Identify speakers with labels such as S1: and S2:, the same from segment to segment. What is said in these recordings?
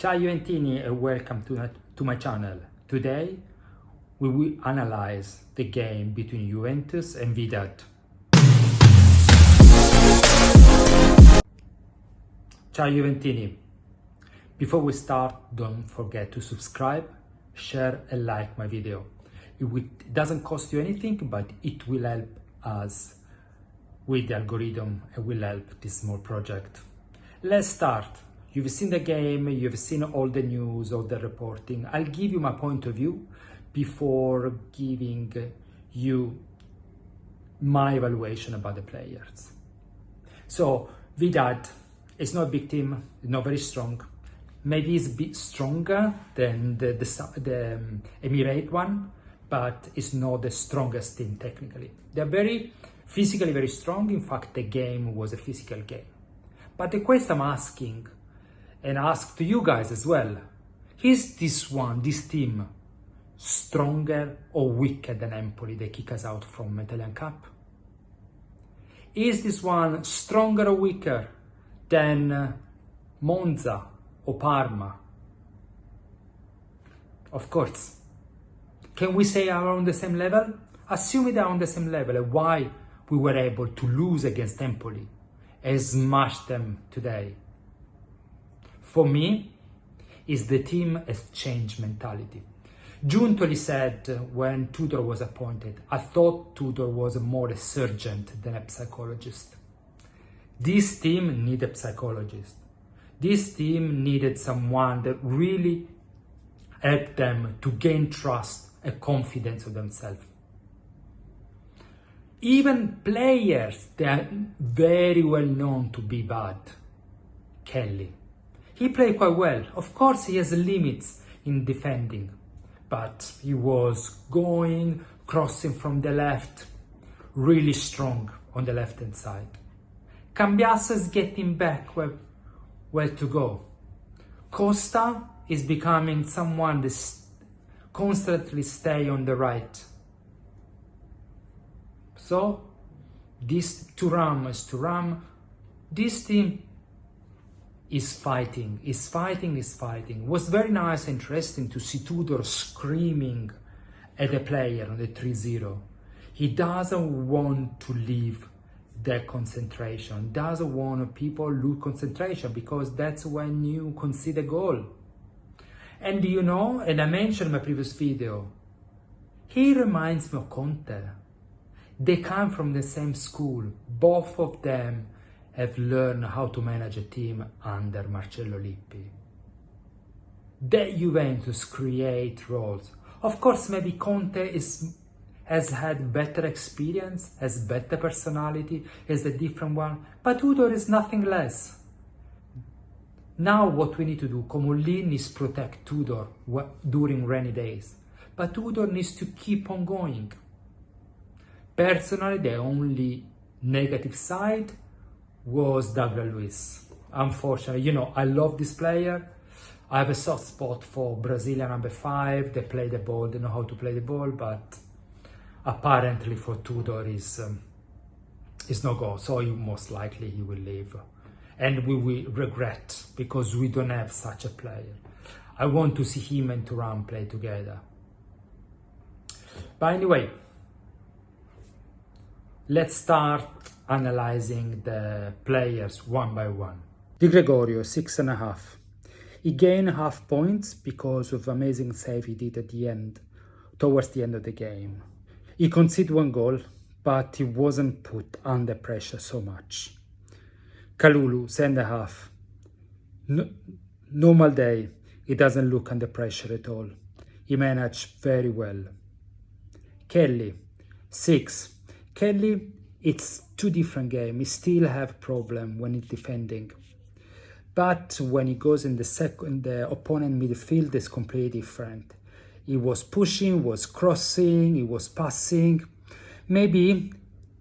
S1: Ciao Juventini and welcome to my channel. Today we will analyze the game between Juventus and Wydad. Ciao Juventini. Before we start, don't forget to subscribe, share and like my video. It doesn't cost you anything, but it will help us with the algorithm and will help this small project. Let's start. You've seen the game, you've seen all the news, all the reporting. I'll give you my point of view before giving you my evaluation about the players. So, Wydad is not a big team, not very strong. Maybe it's a bit stronger than the Emirate one, but it's not the strongest team technically. They're very physically very strong. In fact, the game was a physical game. But the question I'm asking, and ask to you guys as well, is this team, stronger or weaker than Empoli, they kick us out from Italian Cup? Is this one stronger or weaker than Monza or Parma? Of course. Can we say are on the same level? Assuming they're on the same level, why we were able to lose against Empoli and smash them today? For me, is the team has changed mentality. Giuntoli said when Tutor was appointed, I thought Tutor was more a surgeon than a psychologist. This team needed a psychologist. This team needed someone that really helped them to gain trust and confidence of themselves. Even players that are very well known to be bad. Kelly. He played quite well. Of course, he has limits in defending, but he was going, crossing from the left, really strong on the left-hand side. Cambiasso is getting back where to go. Costa is becoming someone that constantly stay on the right. So, this Thuram is Thuram. This team is fighting. It was very nice and interesting to see Tudor screaming at the player on the 3-0. He doesn't want to leave their concentration. Doesn't want people lose concentration, because that's when you concede a goal. And you know, and I mentioned in my previous video, he reminds me of Conte. They come from the same school. Both of them have learned how to manage a team under Marcello Lippi. The Juventus create roles. Of course, maybe Conte has had better experience, has better personality, is a different one, but Tudor is nothing less. Now what we need to do, Comolli is protect Tudor during rainy days, but Tudor needs to keep on going. Personally, the only negative side was Douglas Luiz. Unfortunately, you know, I love this player. I have a soft spot for Brazilian number 5. They play the ball, they know how to play the ball, but apparently for Tudor is no goal. So most likely he will leave. And we will regret, because we don't have such a player. I want to see him and Thuram play together. But anyway, let's start analyzing the players one by one. Di Gregorio, 6.5. He gained half points because of amazing save he did at the end, towards the end of the game. He conceded 1 goal, but he wasn't put under pressure so much. Kalulu, 7.5. Normal day, he doesn't look under pressure at all. He managed very well. Kelly, 6. Kelly, it's two different games. He still have problem when he's defending. But when he goes in the opponent midfield, it's completely different. He was pushing, was crossing, he was passing. Maybe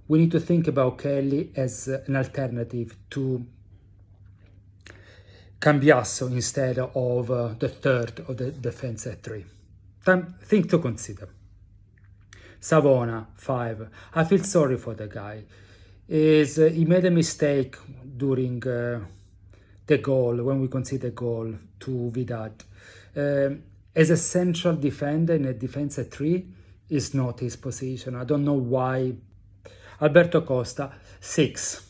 S1: we need to think about Kelly as an alternative to Cambiasso instead of the third of the defense at 3. Thing to consider. Savona, 5. I feel sorry for the guy. He made a mistake during the the goal, when we concede a goal to Wydad. As a central defender in a defense at 3 is not his position. I don't know why. Alberto Costa, 6.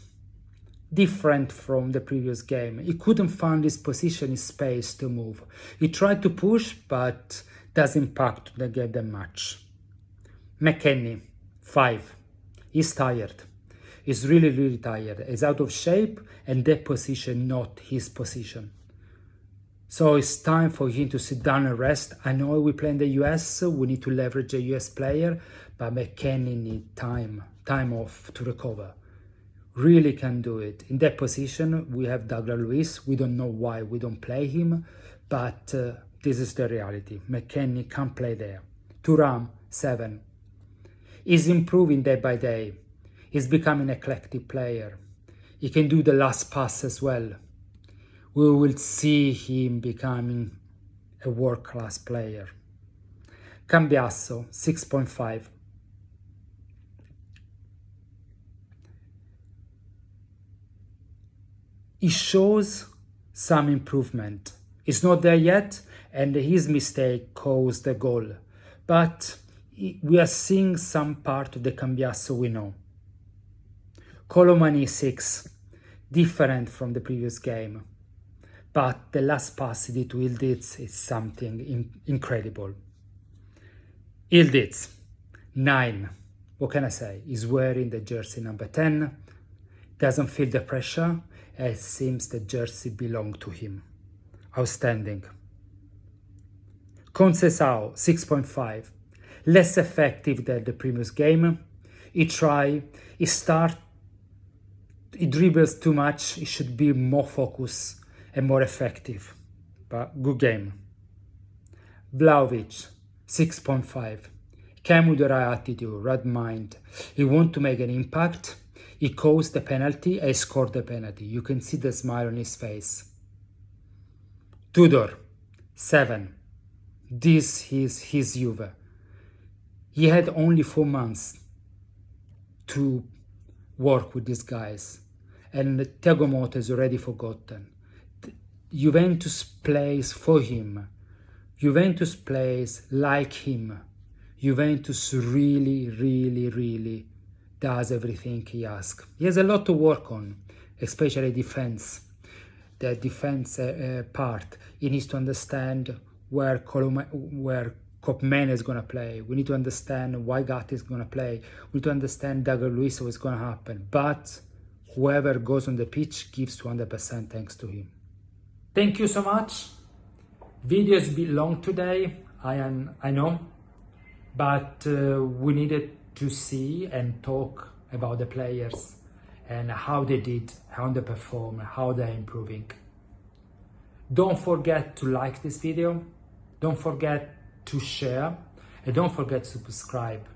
S1: Different from the previous game. He couldn't find his position, his space to move. He tried to push, but doesn't impact the game that much. McKennie, 5. He's tired. He's really tired. He's out of shape, and that position not his position. So it's time for him to sit down and rest. I know we play in the US, we need to leverage a US player, but McKennie needs time off to recover. Really can do it. In that position, we have Douglas Luiz. We don't know why we don't play him, but this is the reality. McKennie can't play there. Thuram, 7. He's improving day by day. He's becoming an eclectic player. He can do the last pass as well. We will see him becoming a world-class player. Cambiasso, 6.5. He shows some improvement. It's not there yet, and his mistake caused the goal. But we are seeing some part of the Cambiasso we know. Colomani, 6. Different from the previous game. But the last pass he did to Ildiz is something incredible. Ildiz, 9. What can I say? He's wearing the jersey number 10. Doesn't feel the pressure. It seems the jersey belongs to him. Outstanding. Conceição, 6.5. Less effective than the previous game. He dribbles too much. He should be more focused and more effective. But good game. Vlahovic, 6.5. Came with the right attitude, right mind. He wants to make an impact. He caused the penalty and scored the penalty. You can see the smile on his face. Tutor, 7. This is his Juve. He had only 4 months to work with these guys. And Thiago Motta is already forgotten. Juventus plays for him. Juventus plays like him. Juventus really does everything he asks. He has a lot to work on, especially defense. The defense part. He needs to understand where Kopman is going to play. We need to understand why Gatti is going to play. We need to understand Douglas Luiz what's going to happen. But whoever goes on the pitch gives 200% thanks to him. Thank you so much. Video is a bit long today, I know, but we needed to see and talk about the players and how they did, how they perform, how they're improving. Don't forget to like this video, don't forget to share, and don't forget to subscribe.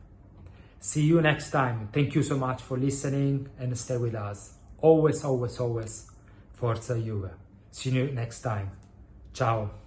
S1: See you next time. Thank you so much for listening and stay with us. Always, Forza Juve. See you next time. Ciao.